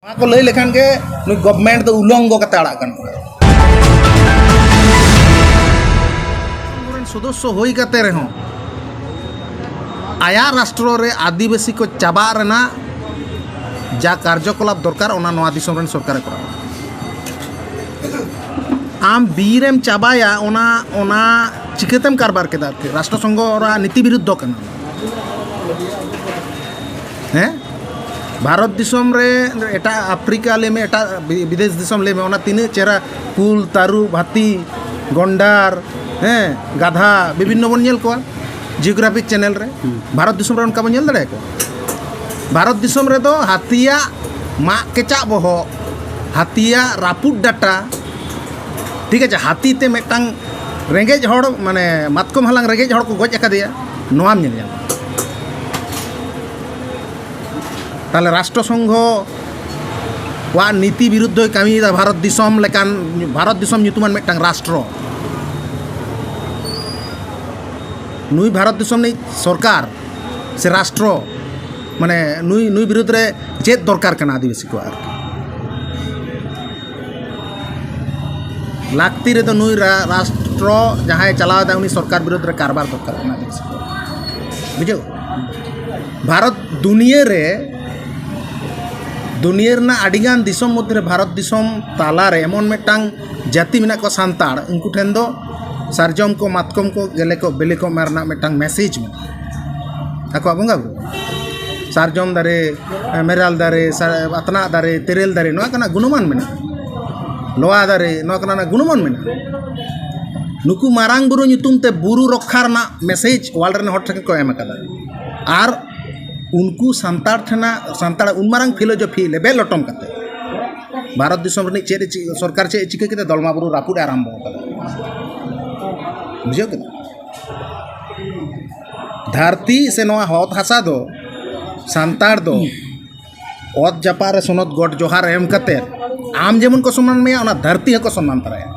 को लई लेखान के नुई गवर्नमेंट तो उल्लंघ कते आड़ा कन सदस्य होई कते रहो आया राष्ट्र रे आदिवासी को चाबा रेना जा कार्यकलाप दरकार ओना नवा दिसम रेन सरकार करा आम बीरेम चाबाया ओना ओना चिकेतेम कारबार केदा के राष्ट्र संघ रा नीति विरुद्ध कना हैं भारत दिसम रे एटा अफ्रीका ले में एटा विदेश दिसम ले में ओना तीन चेहरा कुल तारु हाथी गंडार हैं गाधा विभिन्न बन नेल को जियोग्राफिक चैनल रे भारत दिसम रे उनका बन नेल दड़े को भारत दिसम रे दो हाथिया मा केचा बहो हाथिया रापुट डाटा ठीक है हाथी ते मेटांग रेंगेज हड़ माने मातकम हलांग रेंगेज हड़ को गज अकादिया नोआम नेल जाम ताले राष्ट्र संघ वा नीति विरुद्ध कमी भारत दिसम लेकान भारत दिसम ᱧᱩᱛᱩᱢᱟᱱ मेटांग राष्ट्र नुई भारत दिसम नहीं सरकार से राष्ट्र माने नुई नुई विरुद्ध रे चेत दरकार कना आदिवासी को आर लाक्ति रे तो नुई राष्ट्र जहां चलाव दा उनी सरकार विरुद्ध रे कारबार दरकार कना आदिवासी को बुझो भारत दुनिया ना आडिगान दिसम मध्य भारत दिसम ताला रे एमन मेटांग जाति मेना को सांताड़ उनको ठेन दो सारजम को मातकम को गेले को बेले को मारना मेटांग मैसेज में आको बंगा सारजम दारे मेराल दारे अतना दारे तेरेल दारे नोआ कना गुणमान मेना लोआ दारे नोआ कना गुणमान मेना नुकु मारांग बुरु ᱧᱩᱛᱩᱢ ते बुरु रक्षा रना मैसेज वाल रन हट को एम कदा आर उनको सांताड़ ठना सांताड़ उन मारांग फिलोसफी लेवल लटम कते भारत दिसम रनी चे सरकार चे चिके के दलमा बुरु रापुड आरंभ कदा बुझो के धरती से नवा हत हासा दो सांताड़ दो ओत जपार सोनत गोट जोहार एम कते आम जेमन को सम्मान में ओना धरती को सम्मान तराया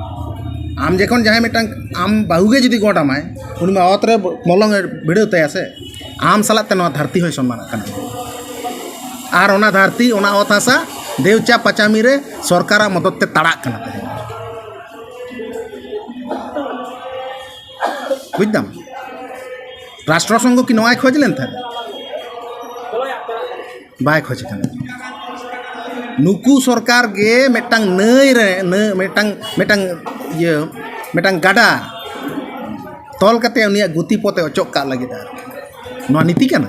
आम जेखन जहां मेटांग आम बाहुगे जदि गोट आमाय उनि में ओत रे मलंग भिड़ो तया से आम साला ते नवा धरती होय सम्मान कना आर ओना धरती ओना ओत हासा देवचा पचामी रे सरकारा मदद ते ताड़ा कना बुझदाम राष्ट्र संघ की नवाय खोज लेन था बाय खोज कना नुकु सरकार गे मेटांग नई रे न मेटांग ये मेटांग गाडा तोल कते उनिया गुती पोते अचोक का लगी दार नवा नीति कना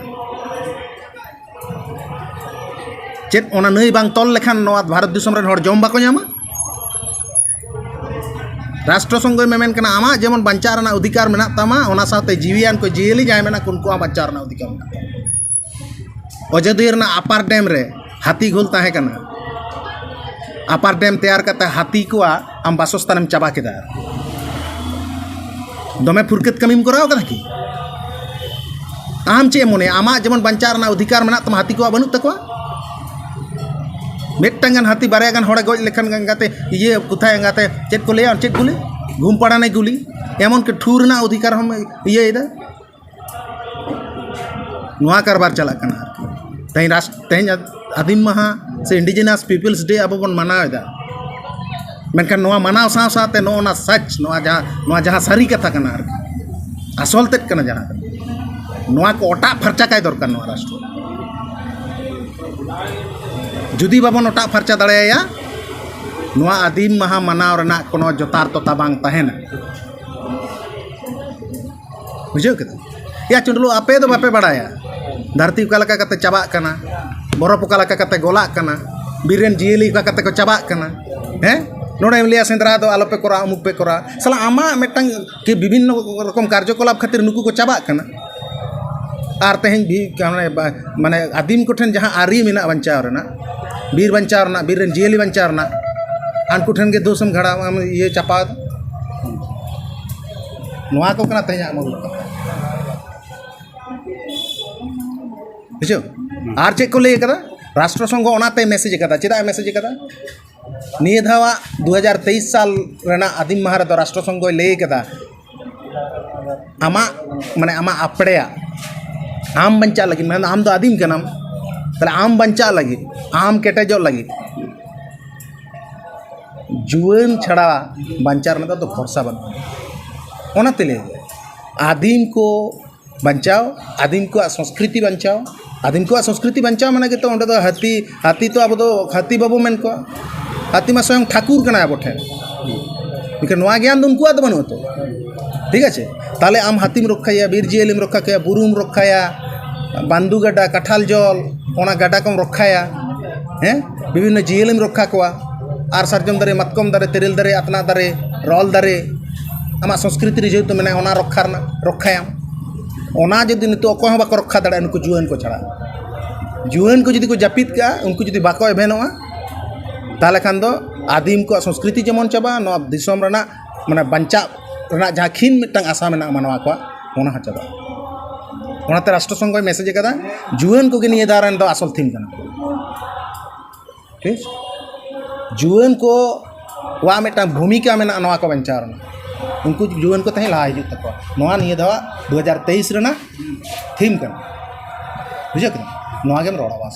चेत ओना नई बांग तोल लेखान नवा भारत दिसम रेन हर जम बाको ᱧᱟᱢᱟ राष्ट्र संघ में मेन कना आमा जेमन बंचार ना अधिकार मेना तमा ओना साथे जीवियान को जियली जाय मेना कुनको बंचार ना अधिकार मेना अजोध्या ना अपार डैम रे हाथी घोल ताहे कना अपार डैम तैयार करते हाथी को आम बासस्थानम चाबा केदा दमे फुरकत कमीम कराव कदा की आम चे मने आमा जेमन बंचार ना अधिकार मेना तमा हाथी को बनु तकवा मेटांगन हाथी बारेगान हड़े गज लेखान गाते ये कुथाय गाते चेक को ले चेक गुली घूम पड़ा नहीं गुली एमन के ठूर ना अधिकार हम ये इदा नवा कारबार चला कना तें राष्ट्र तें आदिम महा से इंडिजिनस पीपल्स डे अब बन मनावेदा मेनखान नवा मनाव साव साते नोना सच नवा जहां सारी कथा कना असल तेट कना जहां नवा को ओटा फरचा काय दरकार नवा राष्ट्र जुदी बाबन ओटा फरचा दाड़ेया नवा आदिम महा मनाव रना कोनो जतारतता बांग तहेना बुझो के या चुंडलू आपे दो बापे बड़ाया धरती का लका कते चाबा कना बरफ का लका कते गोला कना बीरेन जियली का कते को चाबा कना हैं नोडे लिया सेंद्रा दो आलोपे करा अमुक पे करा साला आमा मेटांग के विभिन्न रकम कार्यकलाप खातिर नुकु को चाबा कना आर तेहन भी माने आदिम कोठन जहां आरी मेना बंचाव रना बीर बंचाव रना बीरेन जियली बंचाव रना आनकु ठन के दोसम घड़ा ये चापा नवा को कना तेहन मगु बुझो आर चेक को ले कदा राष्ट्र संघ ओनाते मैसेज कदा चेदा मैसेज कदा निये धावा 2023 साल रेना आदिम महारा दो राष्ट्र संघ ले कदा आमा माने आमा आपड़ेया आम बंचा लगी मैं आम दो आदिम के नाम ताले आम बंचा लगी आम केटेजो लगी जुएन छड़ा बंचा रना तो भरोसा बना तेले आदिम को बचाओ आदिम को संस्कृति बचाओ आदिम को संस्कृति बचाओ माने कि तो अंडे तो हाथी तो अब तो हाथी बाबू मेन को हाथी मा स्वयं ठाकुर कना अब ठे लेकिन नवा ज्ञान तो उनको बनो तो ठीक है ताले आम हाथीम रखाया बीर जियलिम रखा के बुरुम रखाया बांदू गड्ढा कठाल जल ओना गड्ढा कम रखाया हैं विभिन्न जियलिम रखा कोआ आर सार्जम दारे मतकम दारे तेरेल दारे आतना दारे रल दारे आमा संस्कृति रे जेहेतु मेना ओना रखाया ओना जदि नितो अको हं बाको रखा दाड़ा उनको जुएन को छड़ा जुएन को जदि को जापित का उनको जदि बाको एभेनोआ ताले खान दो आदिम को संस्कृति जेमन चाबा नो दिसम रना माने बंचा रना जहाँ खीन मिटंग आशा मेना मानवा को ओना चाबा ओनाते राष्ट्र संघ मेसेज कदा जुएन को निये दारान दो असल थीम कना ठीक जुएन को वा मिटंग भूमिका मेना नवा को बंचा रना उनको जुएन को तहे लहा हिजुग तको नवा निये दवा 2023 रना थीम कना बुझे नवा गेम रोड़ा बस।